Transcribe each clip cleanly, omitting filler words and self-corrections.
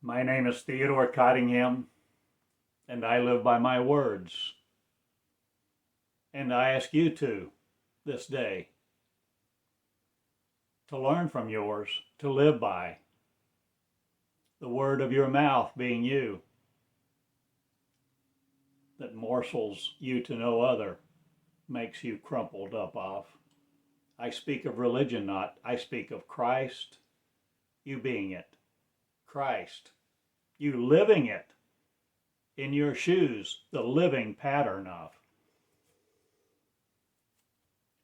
My name is Theodore Cottingham, and I live by my words. And I ask you to, this day, to learn from yours, to live by. The word of your mouth being you, that morsels you to no other, makes you crumpled up of. I speak of religion not, I speak of Christ, you being it. Christ, you living it in your shoes, the living pattern of.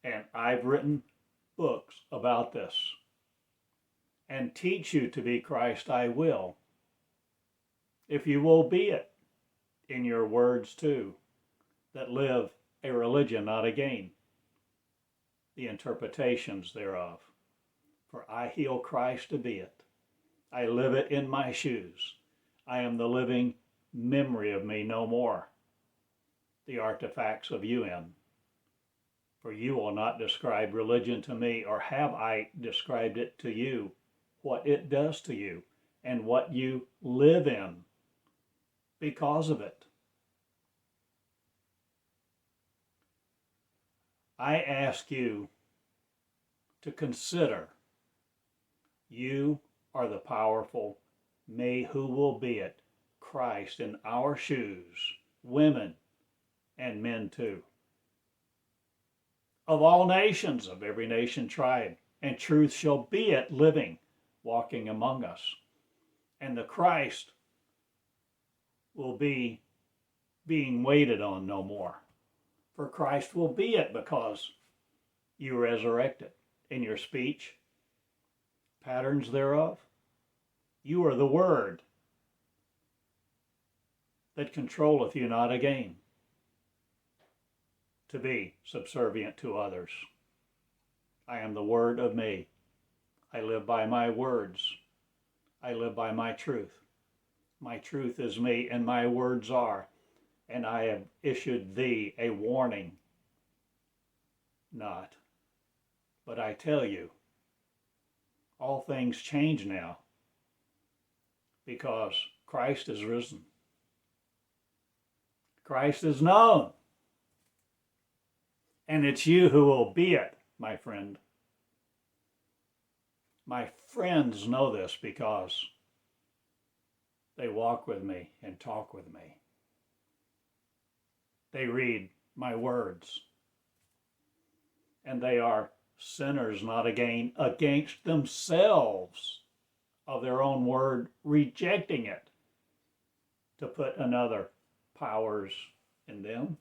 And I've written books about this. And teach you to be Christ I will, if you will be it in your words too, that live a religion not a gain, the interpretations thereof. For I heal Christ to be it. I live it in my shoes. I am the living memory of me no more, the artifacts of you in. For you will not describe religion to me, or have I described it to you, what it does to you, and what you live in because of it. I ask you to consider you are the powerful me who will be it, Christ in our shoes, women and men too. Of all nations, of every nation, tribe, and truth shall be it living, walking among us. And the Christ will be being waited on no more. For Christ will be it because you resurrected in your speech, patterns thereof. You are the word that controlleth you not again, to be subservient to others. I am the word of me. I live by my words. I live by my truth. My truth is me, and my words are. And I have issued thee a warning. Not, but I tell you, all things change now, because Christ is risen. Christ is known. And it's you who will be it, my friend. My friends know this because they walk with me and talk with me. They read my words. And they are sinners not against themselves of their own word, rejecting it to put another powers in them.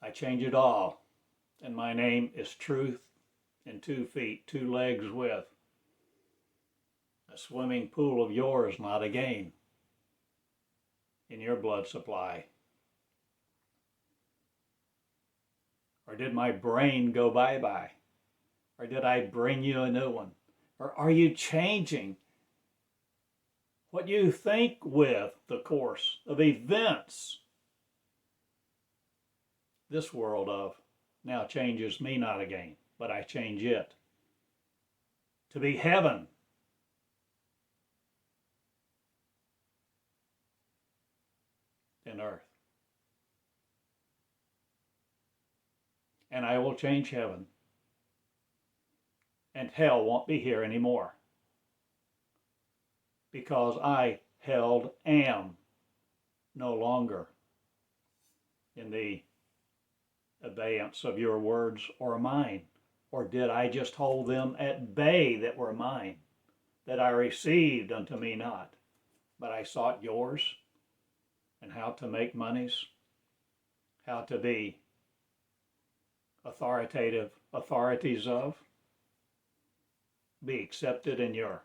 I change it all, and my name is truth, and 2 feet, 2 legs with. A swimming pool of yours not a gain in your blood supply. Or did my brain go bye-bye? Or did I bring you a new one? Or are you changing what you think with the course of events? This world of now changes me not again, but I change it to be heaven. And earth. And I will change heaven. And hell won't be here anymore. Because I am no longer in the abeyance of your words or mine. Or did I just hold them at bay that were mine, that I received unto me not, but I sought yours? And how to make monies, how to be authorities of, be accepted in your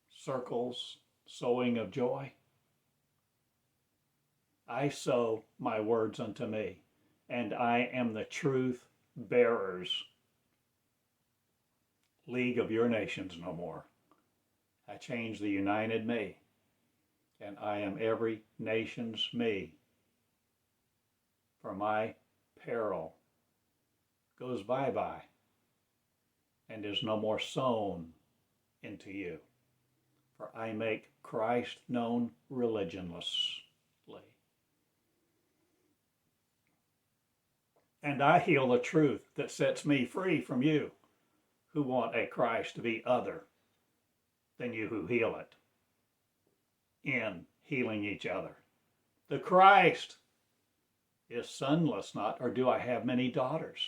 circles, sowing of joy. I sow my words unto me, and I am the truth bearers. League of your nations no more. I change the united me. And I am every nation's me. For my peril goes bye-bye and is no more sown into you. For I make Christ known religionlessly. And I heal the truth that sets me free from you, who want a Christ to be other than you who heal it, in healing each other. The Christ is sonless, not, or do I have many daughters?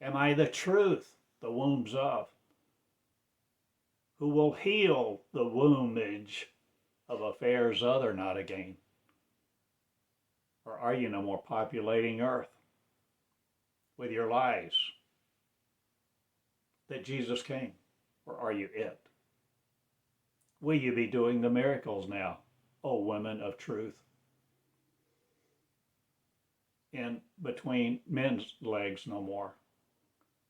Am I the truth, the wombs of, who will heal the wombage of affairs other, not again? Or are you no more populating earth with your lies that Jesus came? Or are you it? Will you be doing the miracles now, O women of truth? In between men's legs no more.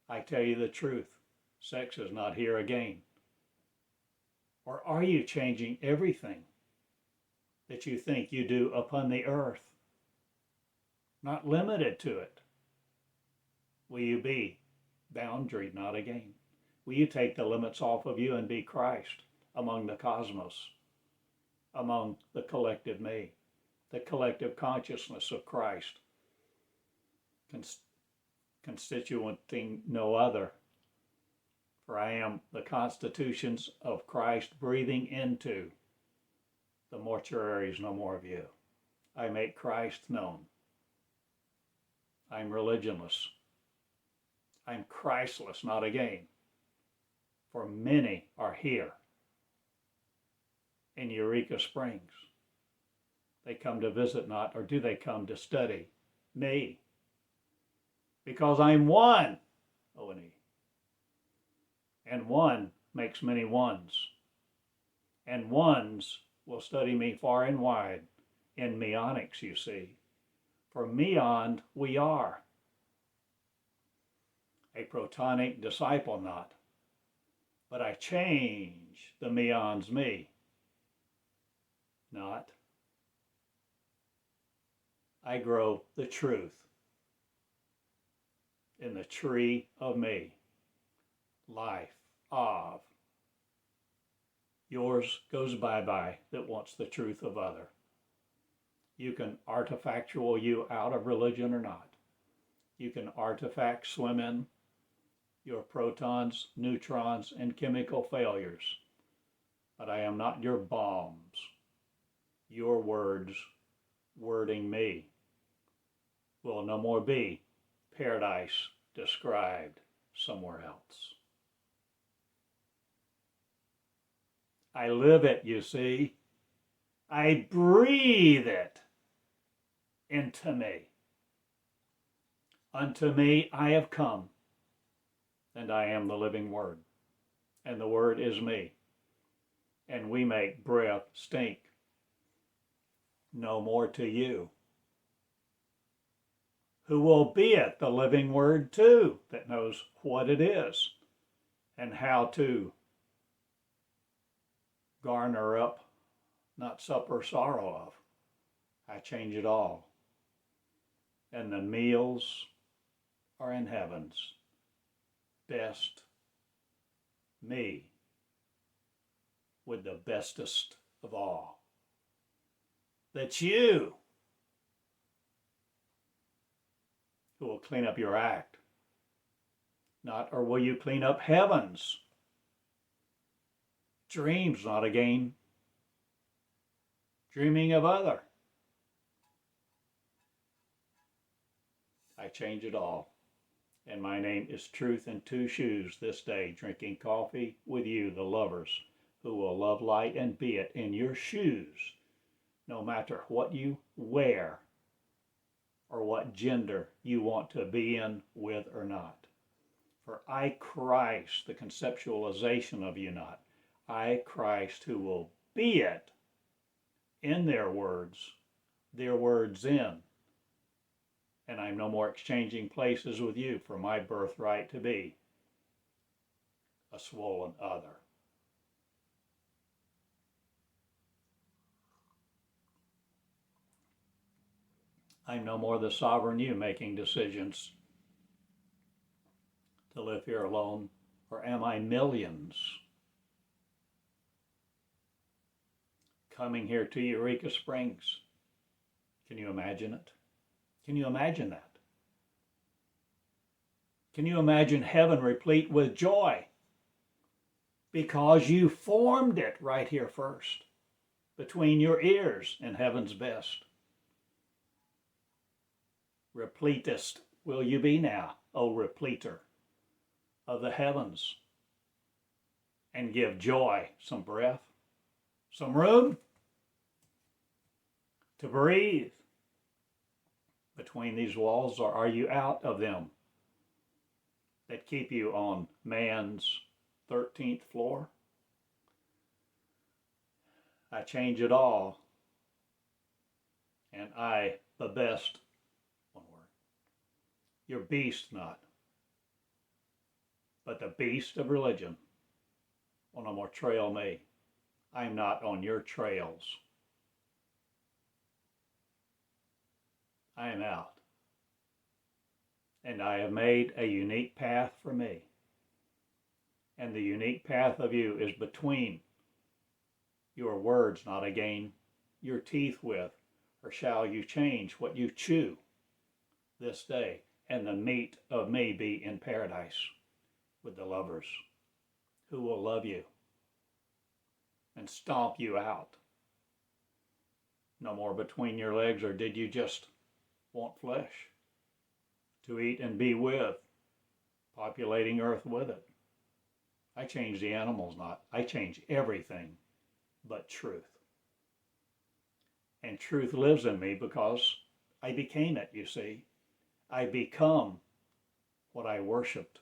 I tell you the truth, sex is not here again. Or are you changing everything that you think you do upon the earth? Not limited to it. Will you be boundary, not again? Will you take the limits off of you and be Christ among the cosmos, among the collective me, the collective consciousness of Christ, constituting no other? For I am the constitutions of Christ breathing into the mortuaries no more of you. I make Christ known. I'm religionless. I'm Christless, not again. For many are here in Eureka Springs. They come to visit not, or do they come to study me? Because I'm one, O-N-E. And one makes many ones. And ones will study me far and wide in Meonics, you see. For meoned we are. A protonic disciple not. But I change the meons me. Not. I grow the truth in the tree of me. Life of. Yours goes bye-bye that wants the truth of other. You can artifactual you out of religion or not. You can artifact swim in your protons, neutrons, and chemical failures. But I am not your bombs. Your words wording me will no more be paradise described somewhere else. I live it, you see. I breathe it into me. Unto me I have come, and I am the living Word, and the Word is me. And we make breath stink no more to you, who will be it, the living Word too, that knows what it is and how to garner up, not supper sorrow of. I change it all. And the meals are in heavens. Best me with the bestest of all. That's you who will clean up your act. Not, or will you clean up heavens? Dreams, not again. Dreaming of other. I change it all. And my name is Truth in Two Shoes this day, drinking coffee with you, the lovers, who will love light and be it in your shoes, no matter what you wear or what gender you want to be in with or not. For I, Christ, the conceptualization of you not, I, Christ, who will be it in their words in. And I'm no more exchanging places with you for my birthright to be a swollen other. I'm no more the sovereign you making decisions to live here alone, or am I millions coming here to Eureka Springs? Can you imagine it? Can you imagine that? Can you imagine heaven replete with joy? Because you formed it right here first, between your ears in heaven's best. Repletest will you be now, O repleter of the heavens, and give joy some breath, some room to breathe between these walls, or are you out of them that keep you on man's 13th floor? I change it all, and I, the best, one word, your beast not, but the beast of religion will no more trail me. I'm not on your trails. I am out. And I have made a unique path for me. And the unique path of you is between your words, not again your teeth with, or shall you change what you chew this day, and the meat of me be in paradise with the lovers who will love you and stomp you out. No more between your legs, or did you just want flesh to eat and be with, populating earth with it? I change the animals not. I change everything but truth. And truth lives in me because I became it, you see. I become what I worshiped.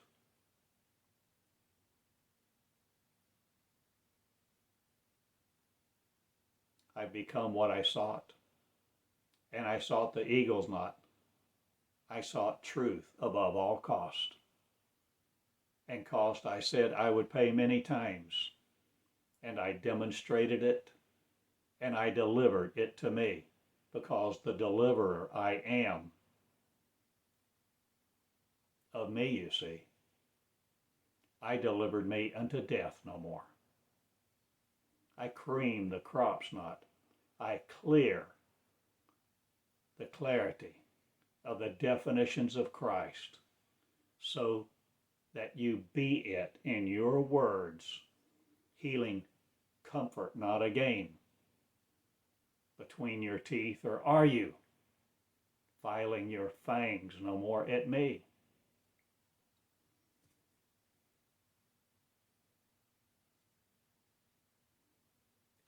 I become what I sought. And I sought the eagles not. I sought truth above all cost. And cost I said I would pay many times. And I demonstrated it, and I delivered it to me, because the deliverer I am of me, you see. I delivered me unto death no more. I cream the crops not. I clear the clarity of the definitions of Christ, so that you be it in your words, healing comfort not again between your teeth, or are you filing your fangs no more at me?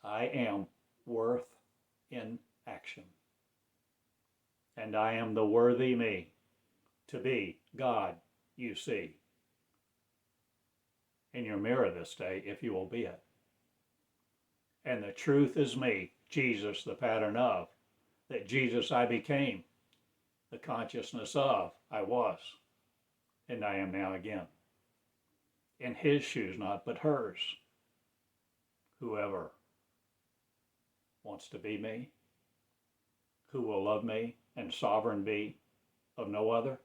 I am worth in action, and I am the worthy me to be God, you see, in your mirror this day, if you will be it. And the truth is me, Jesus, the pattern of, that Jesus I became, the consciousness of I was, and I am now again. In his shoes not, but hers. Whoever wants to be me, who will love me and sovereign be of no other.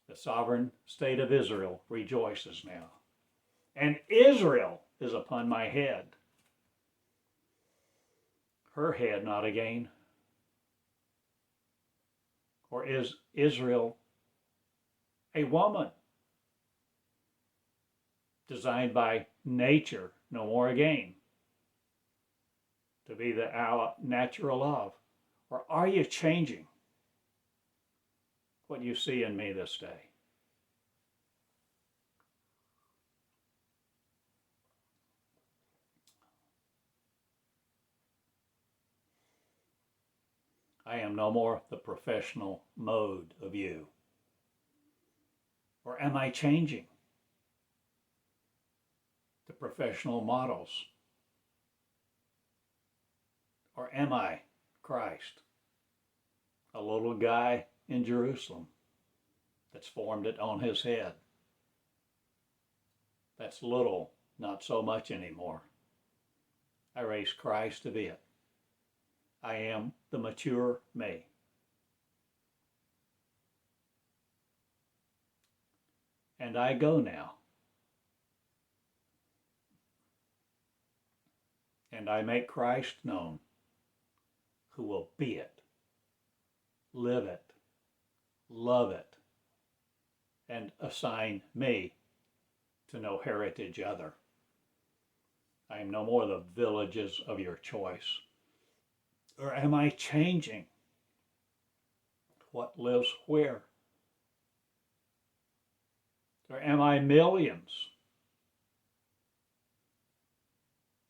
The sovereign state of Israel rejoices now. And Israel is upon my head. Her head not again. Or is Israel a woman designed by nature no more again to be the natural of? Or are you changing what you see in me this day? I am no more the professional mode of you. Or am I changing the professional models? Or am I Christ, a little guy in Jerusalem that's formed it on his head? That's little, not so much anymore. I raise Christ to be it. I am the mature me. And I go now. And I make Christ known, who will be it, live it, love it, and assign me to no heritage other. I am no more the villages of your choice. Or am I changing what lives where? Or am I millions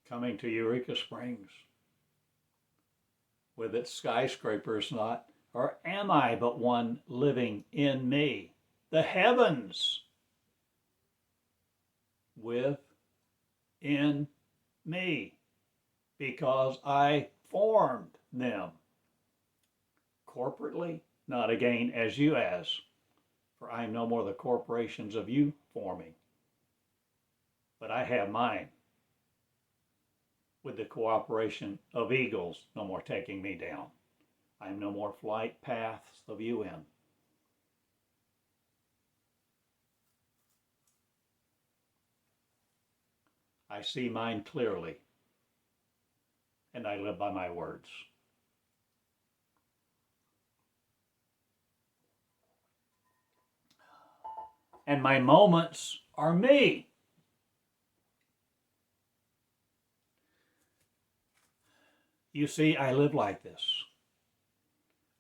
coming to Eureka Springs with its skyscrapers not? Or am I but one living in me, the heavens within me, because I formed them corporately, not again as you as, for I am no more the corporations of you forming, but I have mine, with the cooperation of eagles no more taking me down. I am no more flight paths of you in. I see mine clearly, and I live by my words. And my moments are me. You see, I live like this.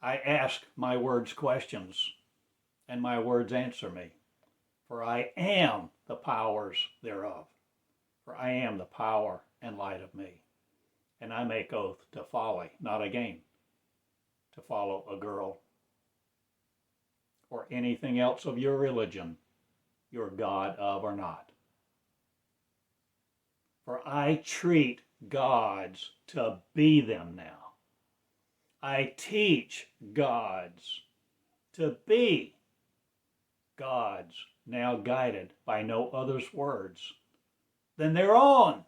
I ask my words questions, and my words answer me. For I am the powers thereof. For I am the power and light of me. And I make oath to folly, not again to follow a girl or anything else of your religion, your God of or not. For I treat gods to be them now. I teach gods to be gods, now guided by no other's words than their own,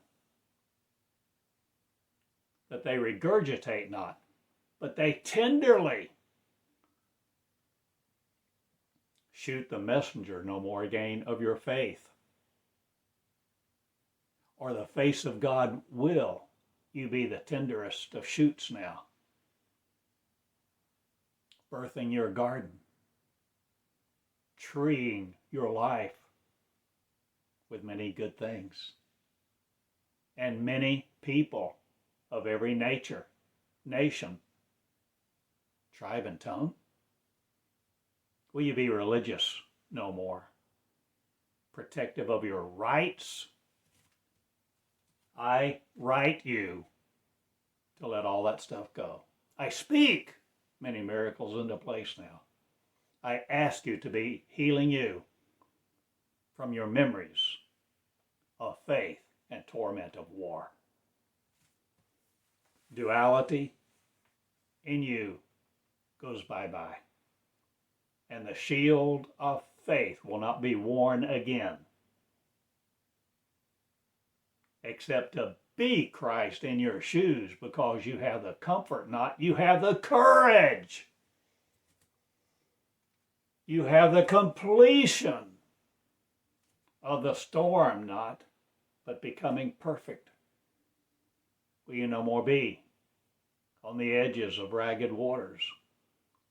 that they regurgitate not, but they tenderly shoot the messenger no more again of your faith, or the face of God will you be the tenderest of shoots now, birthing your garden, treeing your life with many good things, and many people of every nature, nation, tribe, and tongue. Will you be religious no more, protective of your rights? I write you to let all that stuff go. I speak many miracles into place now. I ask you to be healing you from your memories of faith and torment of war. Duality in you goes bye-bye. And the shield of faith will not be worn again, except to be Christ in your shoes, because you have the comfort not, you have the courage. You have the completion of the storm not, but becoming perfect. Will you no more be on the edges of ragged waters?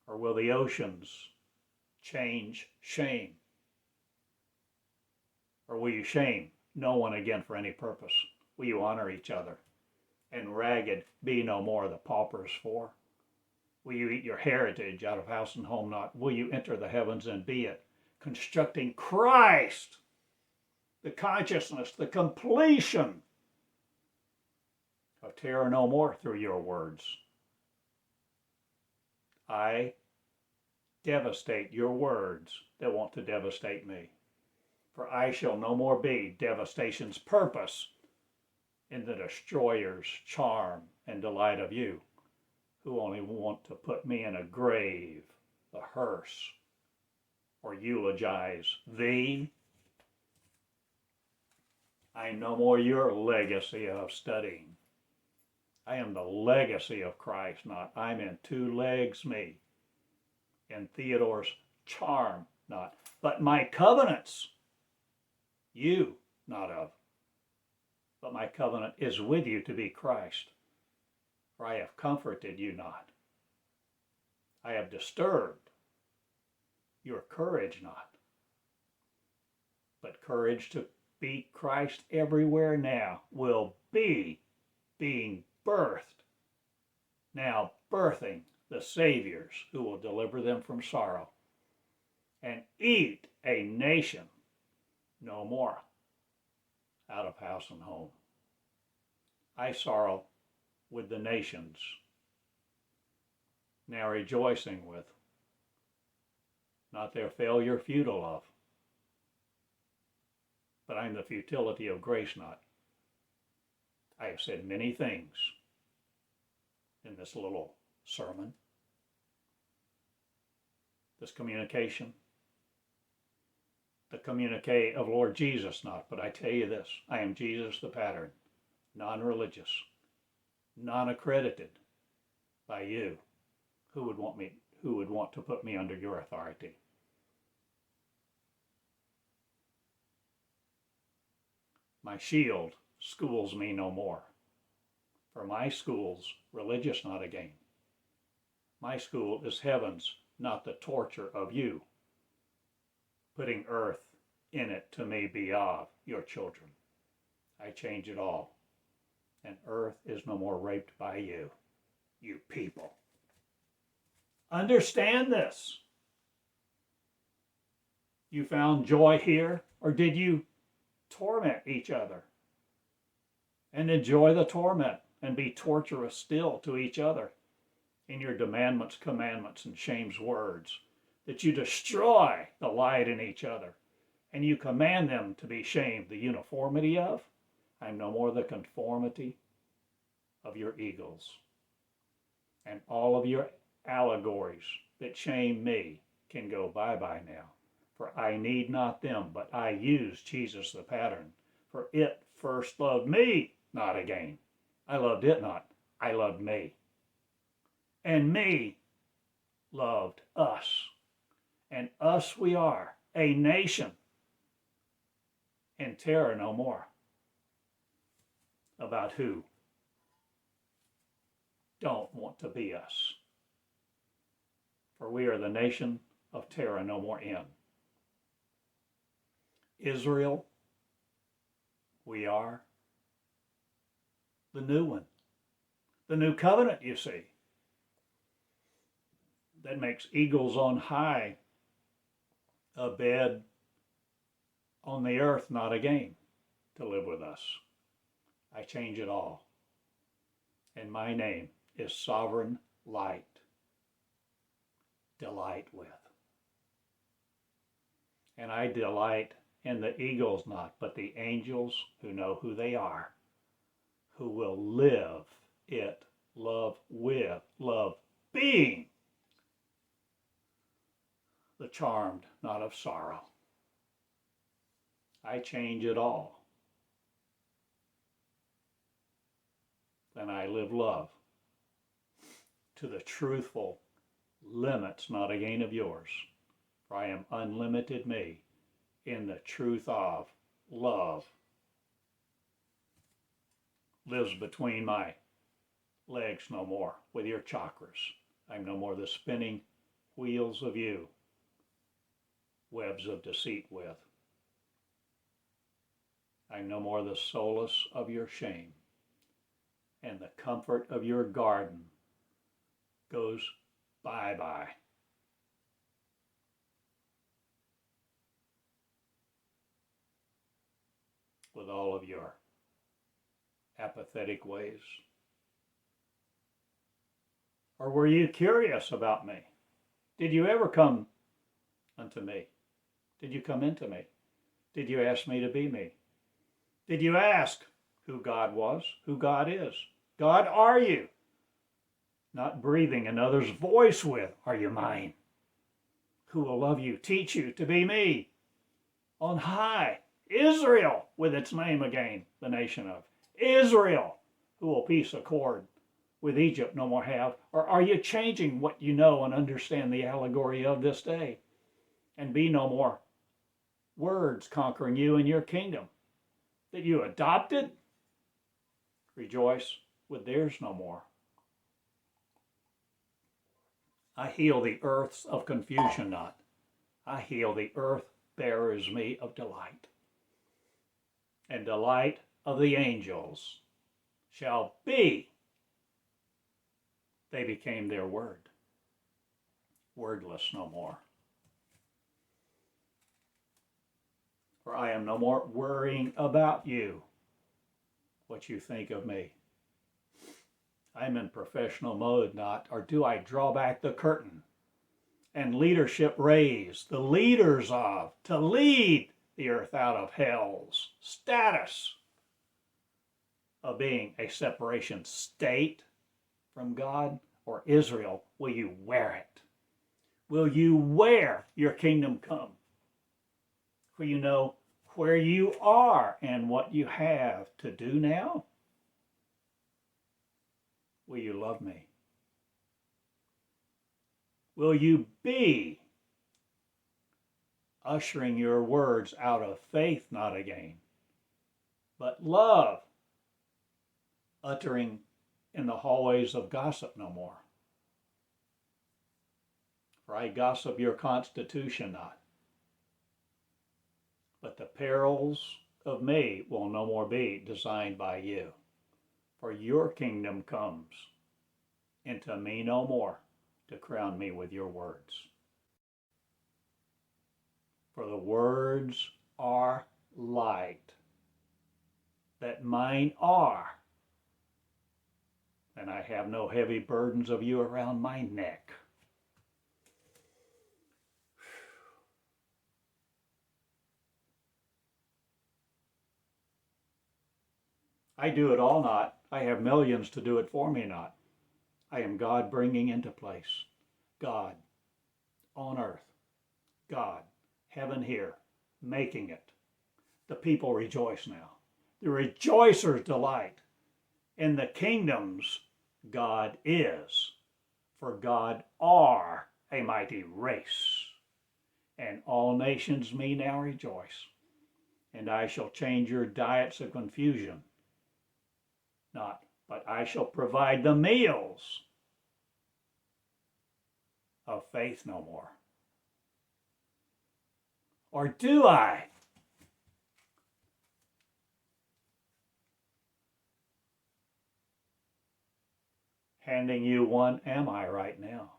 Or will the oceans change shame? Or will you shame no one again for any purpose? Will you honor each other? And ragged be no more the paupers for? Will you eat your heritage out of house and home not? Will you enter the heavens and be it, constructing Christ, the consciousness, the completion of terror no more through your words? I devastate your words that want to devastate me. For I shall no more be devastation's purpose in the destroyer's charm and delight of you, who only want to put me in a grave, a hearse, or eulogize thee. I am no more your legacy of studying. I am the legacy of Christ, not I'm in two legs me, in Theodore's charm not, but my covenants you not of. But my covenant is with you to be Christ. For I have comforted you not. I have disturbed your courage not. But courage to be Christ everywhere now will be being birthed, now birthing the Saviors who will deliver them from sorrow and eat a nation no more out of house and home. I sorrow with the nations, now rejoicing with, not their failure futile of, but I'm the futility of grace not. I have said many things in this little sermon, this communication, the communique of Lord Jesus not, but I tell you this, I am Jesus the pattern, non-religious, non-accredited by you, who would want to put me under your authority. My shield schools me no more, for my school's religious not again. My school is heaven's, not the torture of you, putting earth in it to me be of your children. I change it all, and earth is no more raped by you, you people. Understand this. You found joy here, or did you torment each other and enjoy the torment and be torturous still to each other in your demandments, commandments, and shame's words, that you destroy the light in each other and you command them to be shamed, the uniformity of? I'm no more the conformity of your eagles, and all of your allegories that shame me can go bye-bye now. For I need not them, but I use Jesus the pattern. For it first loved me, not again. I loved it not, I loved me. And me loved us. And us we are, a nation, in terror no more. About who don't want to be us. For we are the nation of terror no more in. Israel, we are the new one, the new covenant, you see, that makes eagles on high a bed on the earth not again to live with us. I change it all, and my name is Sovereign Light, delight with. And I delight in the eagles not, but the angels who know who they are, who will live it, love with, love being the charmed not of sorrow. I change it all. Then I live love to the truthful limits not again of yours, for I am unlimited me in the truth of love lives between my legs no more with your chakras. I'm no more the spinning wheels of you, webs of deceit with. I'm no more the solace of your shame, and the comfort of your garden goes bye-bye. With all of your apathetic ways. Or were you curious about me? Did you ever come unto me? Did you come into me? Did you ask me to be me? Did you ask who God was, who God is? God, are you? Not breathing another's voice with, are you mine? Who will love you, teach you to be me? On high, Israel, with its name again, the nation of Israel, who will peace accord with Egypt no more have? Or are you changing what you know and understand the allegory of this day, and be no more words conquering you in your kingdom that you adopted, rejoice with theirs no more. I heal the earths of confusion not. I heal the earth bearers me of delight. And delight of the angels shall be. They became their word. Wordless no more. For I am no more worrying about you, what you think of me. I'm in professional mode, not, or do I draw back the curtain and leadership raise the leaders of, to lead the earth out of hell's status of being a separation state from God, or Israel, will you wear it? Will you wear your kingdom come? For you know where you are and what you have to do now? Will you love me? Will you be ushering your words out of faith, not again, but love, uttering in the hallways of gossip no more? For I gossip your constitution not, but the perils of me will no more be designed by you. For your kingdom comes into me no more to crown me with your words. For the words are light, that mine are, and I have no heavy burdens of you around my neck. I do it all not. I have millions to do it for me not. I am God bringing into place. God on earth. God, heaven here, making it. The people rejoice now. The rejoicers delight. In the kingdoms God is. For God are a mighty race. And all nations me now rejoice. And I shall change your diets of confusion. Not, but I shall provide the meals of faith no more. Or do I? Handing you one am I right now.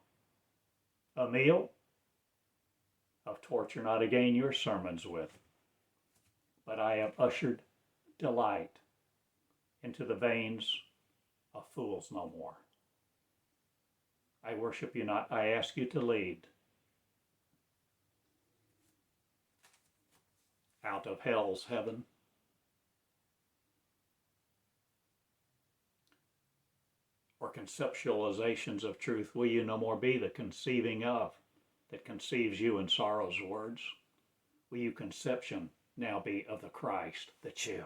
A meal of torture not again your sermons with, but I have ushered delight into the veins of fools no more. I worship you not, I ask you to lead out of hell's heaven. Or conceptualizations of truth, will you no more be the conceiving of that conceives you in sorrow's words? Will you conception now be of the Christ, that you?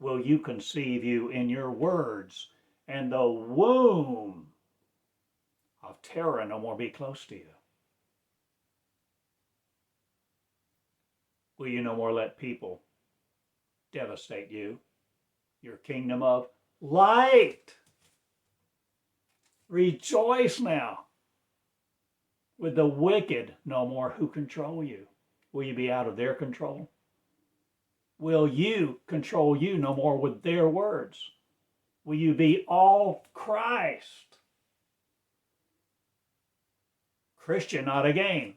Will you conceive you in your words, and the womb of terror no more be close to you? Will you no more let people devastate you, your kingdom of light? Rejoice now with the wicked no more who control you. Will you be out of their control? Will you control you no more with their words? Will you be all Christ? Christian, not again.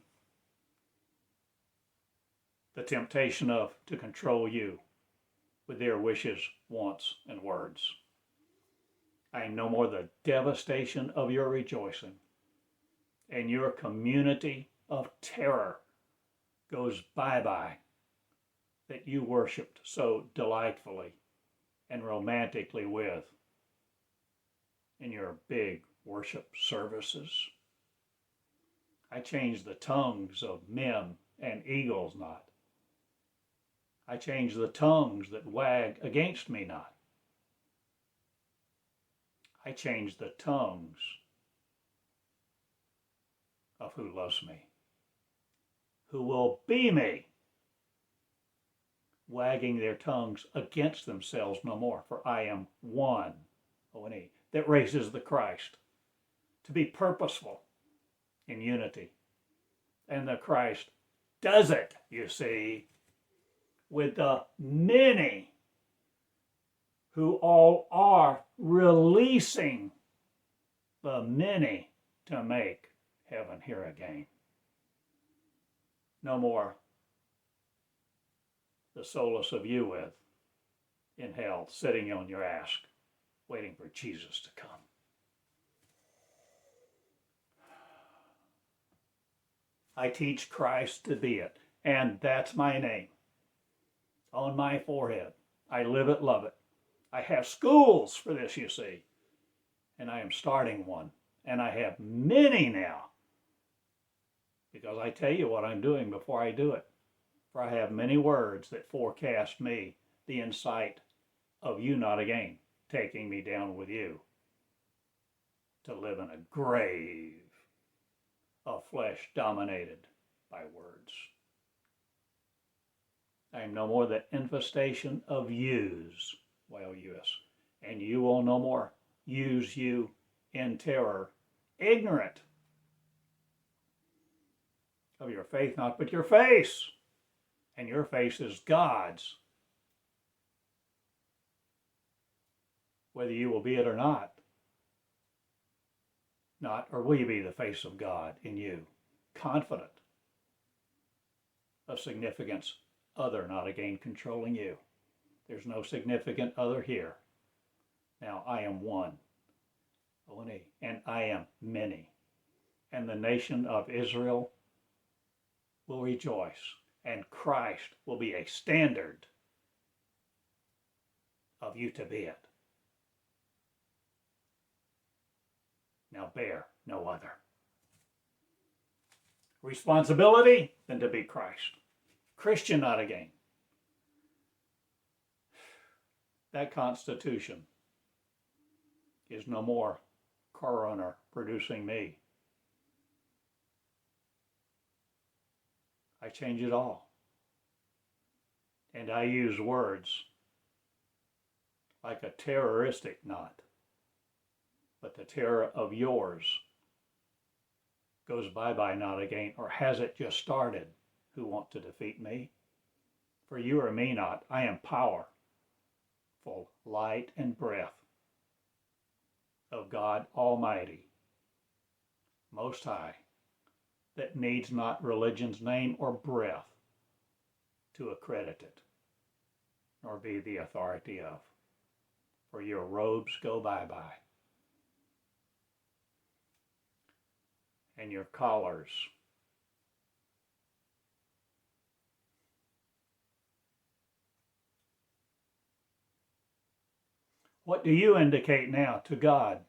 The temptation of to control you with their wishes, wants, and words. I am no more the devastation of your rejoicing, and your community of terror goes bye-bye that you worshiped so delightfully and romantically with in your big worship services. I change the tongues of men and eagles not. I change the tongues that wag against me not. I change the tongues of who loves me, who will be me, wagging their tongues against themselves no more, for I am one, O-N-E, that raises the Christ. To be purposeful in unity. And the Christ does it, you see, with the many who all are releasing the many to make heaven here again. No more the solace of you with in hell, sitting on your ass, waiting for Jesus to come. I teach Christ to be it, and that's my name on my forehead. I live it, love it. I have schools for this, you see, and I am starting one, and I have many now, because I tell you what I'm doing before I do it. For I have many words that forecast me the insight of you not again, taking me down with you to live in a grave of flesh dominated by words. I am no more the infestation of yous, Y-O-U-S, and you will no more use you in terror, ignorant of your faith not, but your face, and your face is God's. Whether you will be it or not, or will you be the face of God in you, confident of significance other not again controlling you. There's no significant other here. Now I am one, O-N-E, and I am many. And the nation of Israel will rejoice, and Christ will be a standard of you to be it. Now bear no other responsibility than to be Christ. Christian not again. That Constitution is no more coroner producing me. I change it all. And I use words like a terroristic knot. But the terror of yours goes bye-bye not again, or has it just started, who want to defeat me? For you are me not. I am power, full light and breath of God Almighty, Most High, that needs not religion's name or breath to accredit it, nor be the authority of. For your robes go bye-bye, and your collars what do you indicate now to God?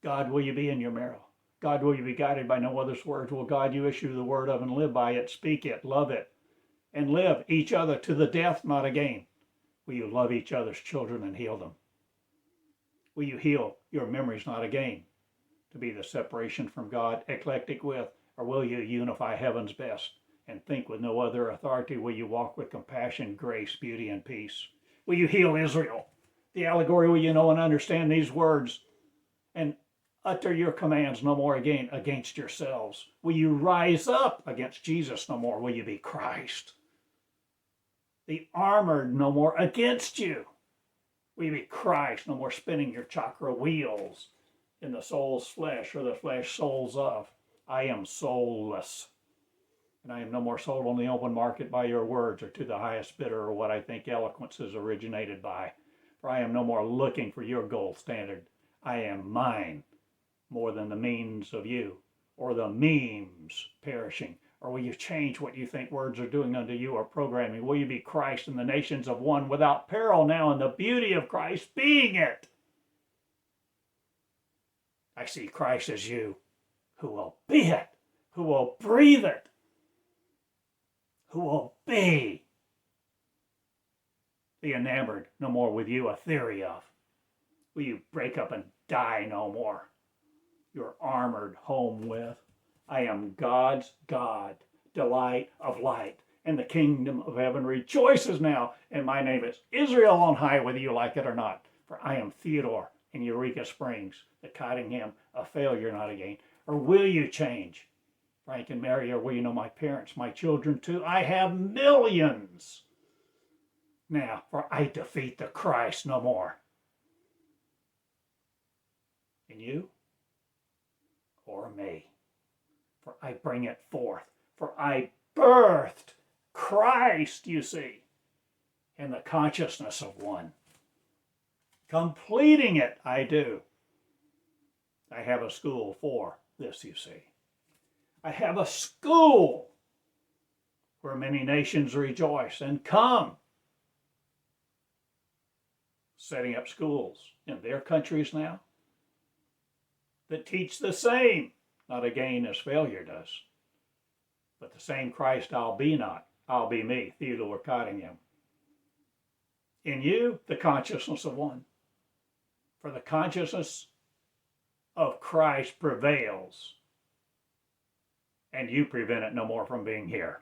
God, will you be in your marrow? God, will you be guided by no other's words? Will God, you issue the word of and live by it, speak it, love it, and live each other to the death, not again? Will you love each other's children and heal them? Will you heal your memories, not again, to be the separation from God, eclectic with, or will you unify heaven's best and think with no other authority? Will you walk with compassion, grace, beauty, and peace? Will you heal Israel? The allegory, will you know and understand these words and utter your commands no more again against yourselves? Will you rise up against Jesus no more? Will you be Christ? The armored no more against you. Will you be Christ, no more spinning your chakra wheels in the soul's flesh or the flesh souls of? I am soulless. And I am no more sold on the open market by your words or to the highest bidder or what I think eloquence is originated by. For I am no more looking for your gold standard. I am mine more than the means of you or the memes perishing. Or will you change what you think words are doing unto you or programming? Will you be Christ in the nations of one without peril now in the beauty of Christ being it? I see Christ as you who will be it, who will breathe it, who will be the enamored no more with you a theory of. Will you break up and die no more? You're armored home with. I am God's God, delight of light, and the kingdom of heaven rejoices now, and my name is Israel on high, whether you like it or not. For I am Theodore in Eureka Springs, the Cottingham, a failure, not a gain. Or will you change, Frank and Mary, or will you know my parents, my children too? I have millions. Now, for I defeat the Christ no more. And you or me, for I bring it forth. For I birthed Christ, you see, in the consciousness of one. Completing it, I do. I have a school for this, you see. I have a school where many nations rejoice and come, setting up schools in their countries now that teach the same, not a gain as failure does, but the same Christ I'll be not, I'll be me, Theodore Cottingham. In you, the consciousness of one. For the consciousness of Christ prevails, and you prevent it no more from being here.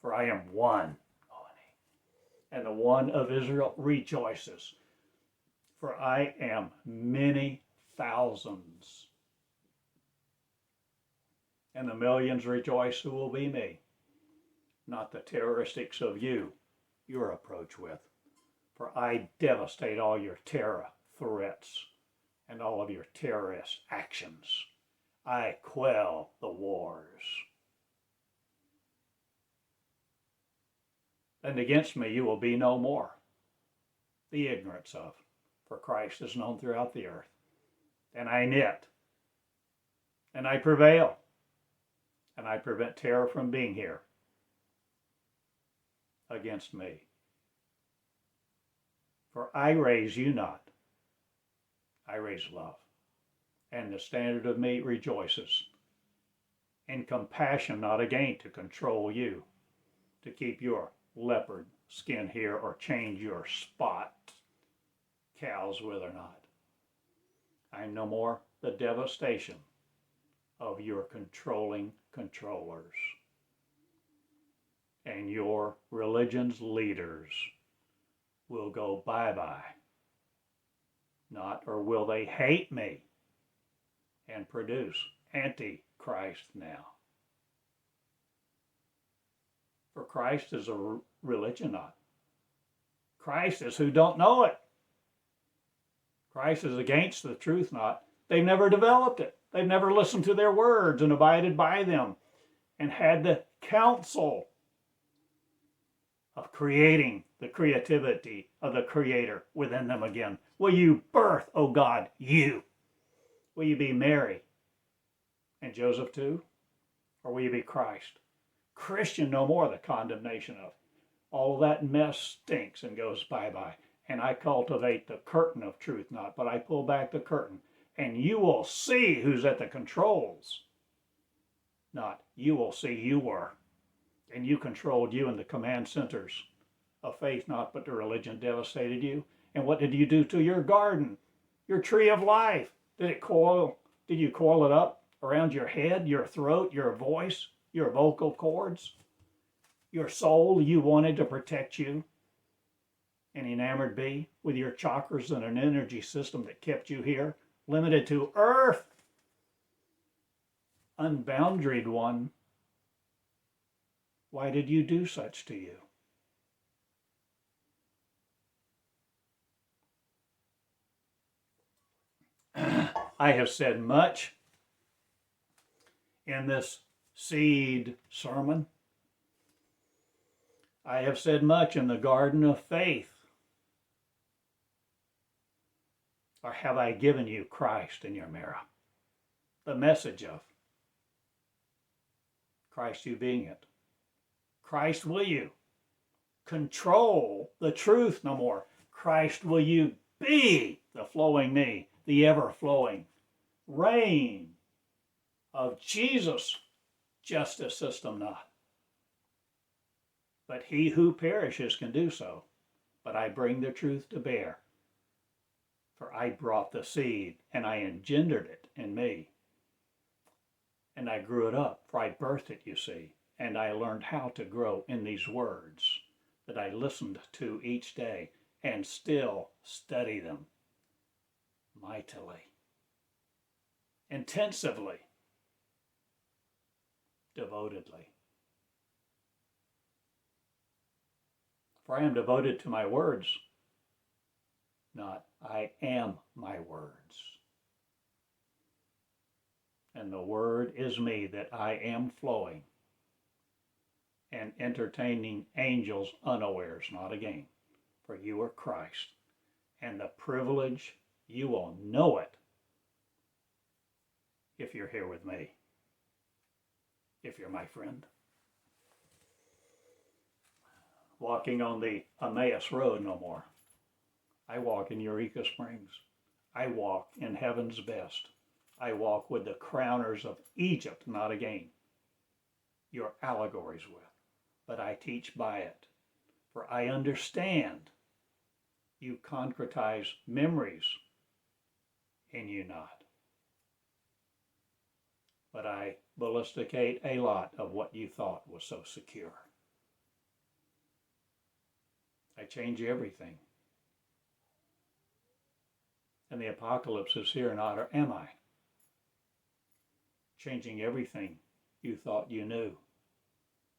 For I am one, and the one of Israel rejoices. For I am many thousands, and the millions rejoice who will be me, not the terroristics of you, your approach with. For I devastate all your terror threats and all of your terrorist actions. I quell the wars. And against me you will be no more, the ignorance of, for Christ is known throughout the earth. And I knit, and I prevail, and I prevent terror from being here against me. For I raise you not, I raise love, and the standard of me rejoices. In compassion, not again to control you, to keep your leopard skin here or change your spot cows with or not. I'm no more the devastation of your controlling controllers and your religion's leaders will go bye-bye. Not, or will they hate me and produce Antichrist now? For Christ is a religion not. Christ is who don't know it. Christ is against the truth not. They've never developed it. They've never listened to their words and abided by them and had the counsel of creating the creativity of the Creator within them again. Will you birth, O God, you? Will you be Mary and Joseph too? Or will you be Christ? Christian no more, the condemnation of. All of that mess stinks and goes bye-bye. And I cultivate the curtain of truth not, but I pull back the curtain. And you will see who's at the controls. Not, you will see you were. And you controlled you in the command centers of faith not, but the religion devastated you. And what did you do to your garden? Your tree of life. Did you coil it up around your head, your throat, your voice, your vocal cords? Your soul you wanted to protect you? An enamored bee with your chakras and an energy system that kept you here, limited to earth. Unboundaried one, why did you do such to you? I have said much in this seed sermon. I have said much in the garden of faith. Or have I given you Christ in your mirror? The message of Christ you being it. Christ will you control the truth no more? Christ will you be the flowing me, the ever-flowing reign of Jesus' justice system not. But he who perishes can do so. But I bring the truth to bear. For I brought the seed, and I engendered it in me. And I grew it up, for I birthed it, you see. and I learned how to grow in these words that I listened to each day and still study them mightily, intensively, devotedly. For I am devoted to my words, not I am my words. And the word is me, that I am flowing and entertaining angels unawares, not again. For you are Christ, and the privilege, you will know it if you're here with me, if you're my friend. Walking on the Emmaus Road no more. I walk in Eureka Springs. I walk in heaven's best. I walk with the crowners of Egypt, not again, your allegories with, but I teach by it. For I understand you concretize memories in you not. But I ballisticate a lot of what you thought was so secure. I change everything. And the apocalypse is here not, or am I? Changing everything you thought you knew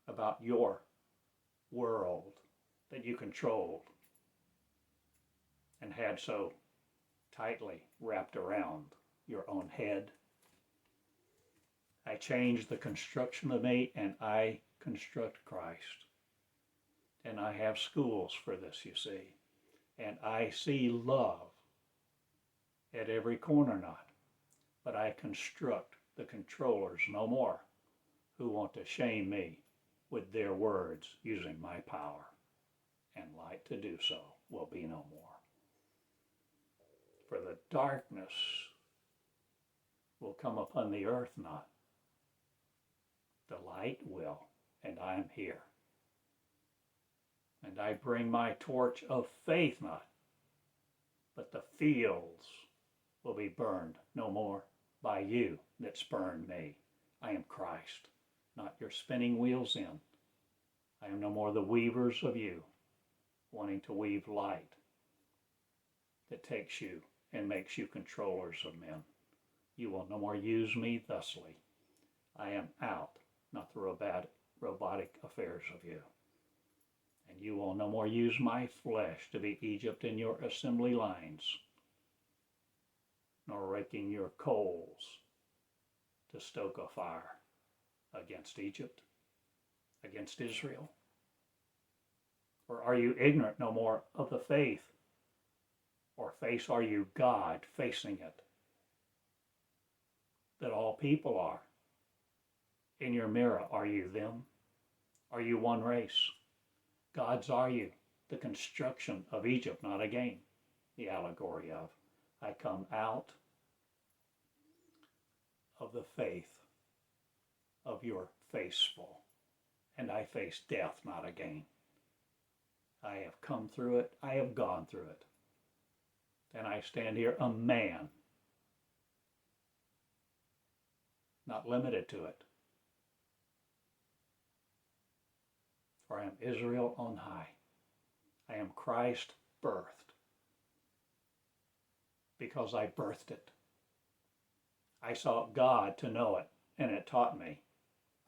about your world that you controlled and had so tightly wrapped around your own head. I change the construction of me and I construct Christ. And I have schools for this, you see. And I see love at every corner not. But I construct the controllers no more who want to shame me with their words using my power. And light to do so will be no more. For the darkness will come upon the earth not. The light will, and I am here. And I bring my torch of faith not, but the fields will be burned no more by you that spurned me. I am Christ, not your spinning wheels in. I am no more the weavers of you, wanting to weave light that takes you and makes you controllers of men. You will no more use me thusly. I am out, not the robotic affairs of you. And you will no more use my flesh to be Egypt in your assembly lines, nor raking your coals to stoke a fire against Egypt, against Israel. Or are you ignorant no more of the faith? Or are you God facing it? That all people are. In your mirror, are you them? Are you one race? Gods are you, the construction of Egypt, not again, the allegory of. I come out of the faith of your faceful, and I face death, not again. I have come through it, I have gone through it, and I stand here a man, not limited to it. For I am Israel on high. I am Christ birthed, because I birthed it. I sought God to know it, and it taught me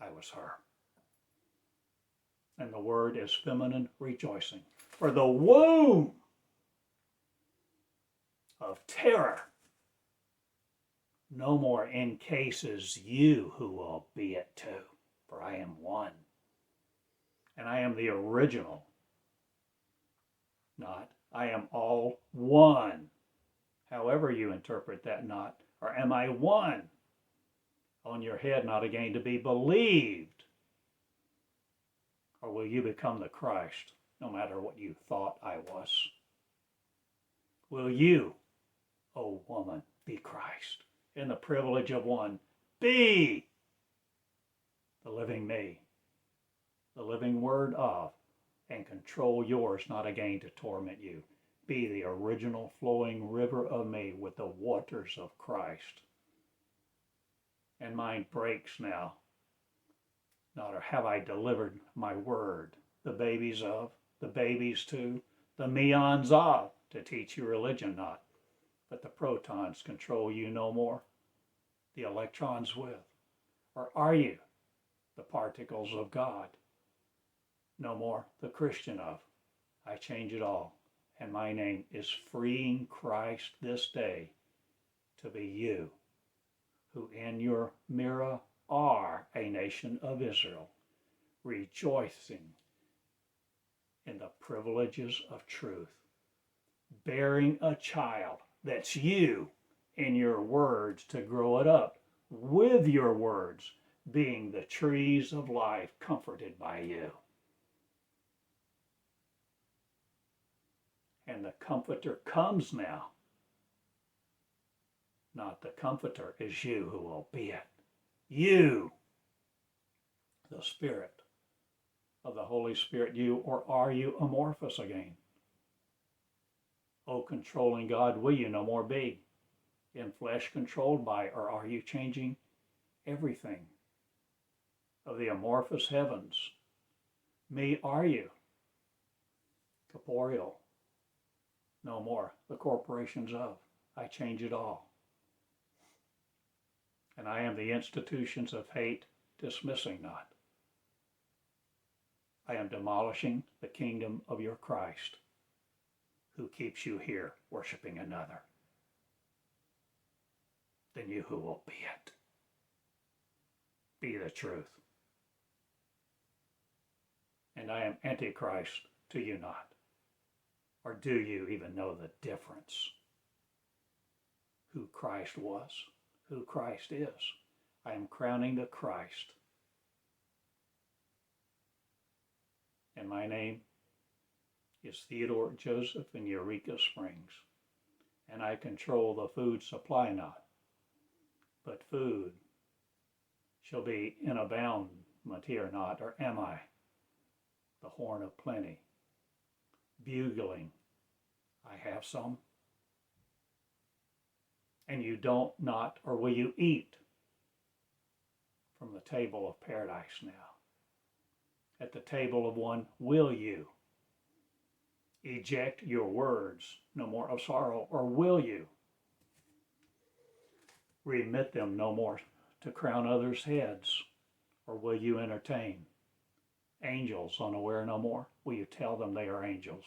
I was her. And the word is feminine rejoicing. For the womb of terror no more encases you who will be it too, for I am one. And I am the original, not I am all one. However you interpret that not, or am I one on your head, not again to be believed? Or will you become the Christ, no matter what you thought I was? Will you, O woman, be Christ in the privilege of one? Be the living me, the living word of, and control yours, not again to torment you. Be the original flowing river of me with the waters of Christ. And mine breaks now not or have I delivered my word, the babies of, the babies to, the meons of, to teach you religion not, but the protons control you no more, the electrons with? Or are you the particles of God? No more the Christian of. I change it all, and my name is freeing Christ this day to be you, who in your mirror are a nation of Israel, rejoicing in the privileges of truth, bearing a child that's you in your words to grow it up with your words, being the trees of life comforted by you. And the Comforter comes now. Not the Comforter is you who will be it. You, the Spirit of the Holy Spirit, you, or are you amorphous again? O controlling God, will you no more be in flesh controlled by, or are you changing everything of the amorphous heavens? Me, are you corporeal? No more the corporations of. I change it all. And I am the institutions of hate, dismissing not. I am demolishing the kingdom of your Christ, who keeps you here worshiping another than you who will be it. Be the truth. And I am Antichrist to you not. Or do you even know the difference? Who Christ was, who Christ is. I am crowning the Christ. And my name is Theodore Joseph in Eureka Springs. And I control the food supply not, but food shall be in abundance here not, or am I the horn of plenty? Bugling, I have some. And you don't not, or will you eat from the table of paradise now? At the table of one, will you eject your words, no more of sorrow, or will you remit them no more to crown others' heads, or will you entertain angels unaware no more? Will you tell them they are angels?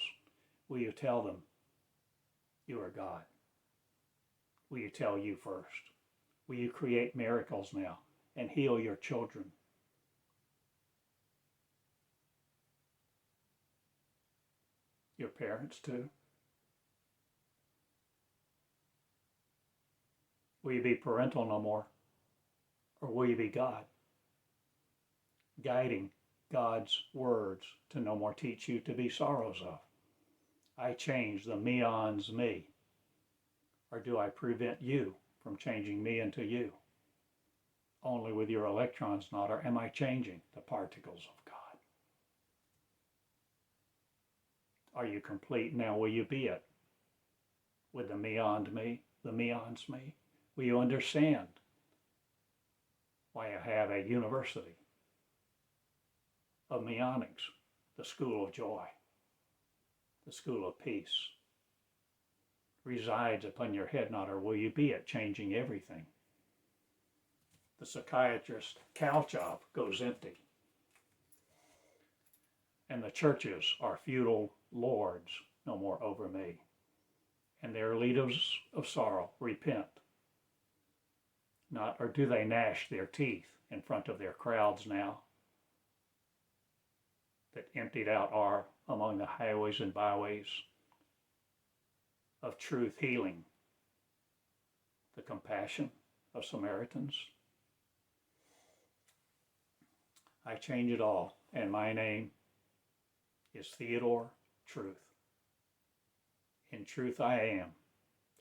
Will you tell them you are God? Will you tell you first? Will you create miracles now and heal your children? Your parents too? Will you be parental no more? Or will you be God? Guiding God's words to no more teach you to be sorrows of. I change the meons me. Or do I prevent you from changing me into you? Only with your electrons not, or am I changing the particles of God? Are you complete now? Will you be it? With the meons me, the meons me? Will you understand why I have a university of Meonics, the School of Joy, the School of Peace, resides upon your head not, or will you be it, changing everything? The psychiatrist couch job goes empty, and the churches are feudal lords no more over me, and their leaders of sorrow repent not, or do they gnash their teeth in front of their crowds now that emptied out are among the highways and byways of truth healing, the compassion of Samaritans? I change it all, and my name is Theodore Truth. In truth I am.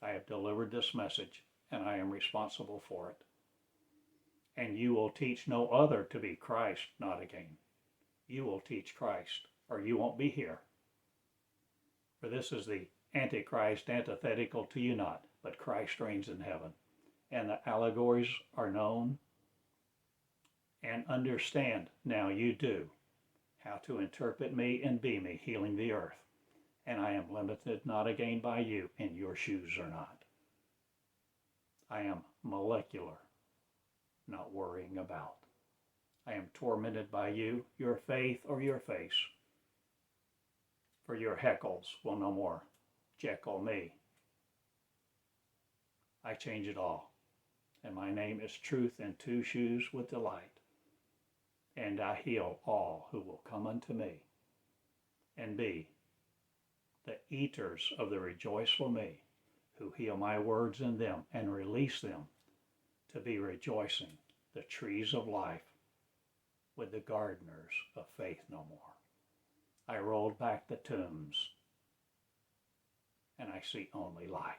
I have delivered this message, and I am responsible for it. And you will teach no other to be Christ, not again. You will teach Christ, or you won't be here. For this is the Antichrist, antithetical to you not, but Christ reigns in heaven. And the allegories are known, and understand, now you do, how to interpret me and be me, healing the earth. And I am limited not again by you, and your shoes are not. I am molecular, not worrying about. I am tormented by you, your faith, or your face. For your heckles will no more jekyll me. I change it all, and my name is Truth in two shoes with delight. And I heal all who will come unto me, and be the eaters of the rejoiceful me, who heal my words in them and release them to be rejoicing, the trees of life, with the gardeners of faith no more. I rolled back the tombs, and I see only light.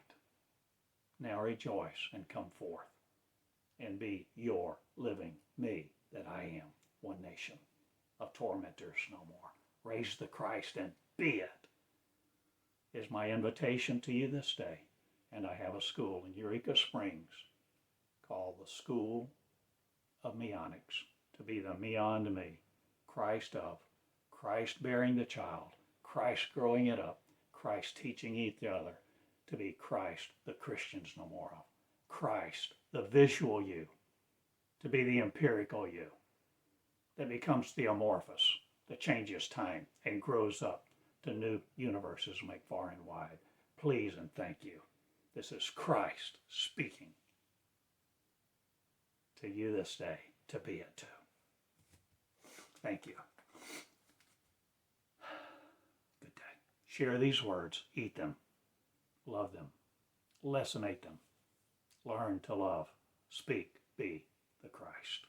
Now rejoice and come forth, and be your living me that I am, one nation of tormentors no more. Raise the Christ and be it, is my invitation to you this day. And I have a school in Eureka Springs called the School of Meonics, to be the Meon to me, Christ of, Christ bearing the child, Christ growing it up, Christ teaching each other, to be Christ the Christians no more of, Christ the visual you, to be the empirical you, that becomes the amorphous, that changes time and grows up to new universes make far and wide. Please and thank you. This is Christ speaking to you this day, to be it too. Thank you. Good day. Share these words, eat them, love them, lessonate them, learn to love, speak, be the Christ.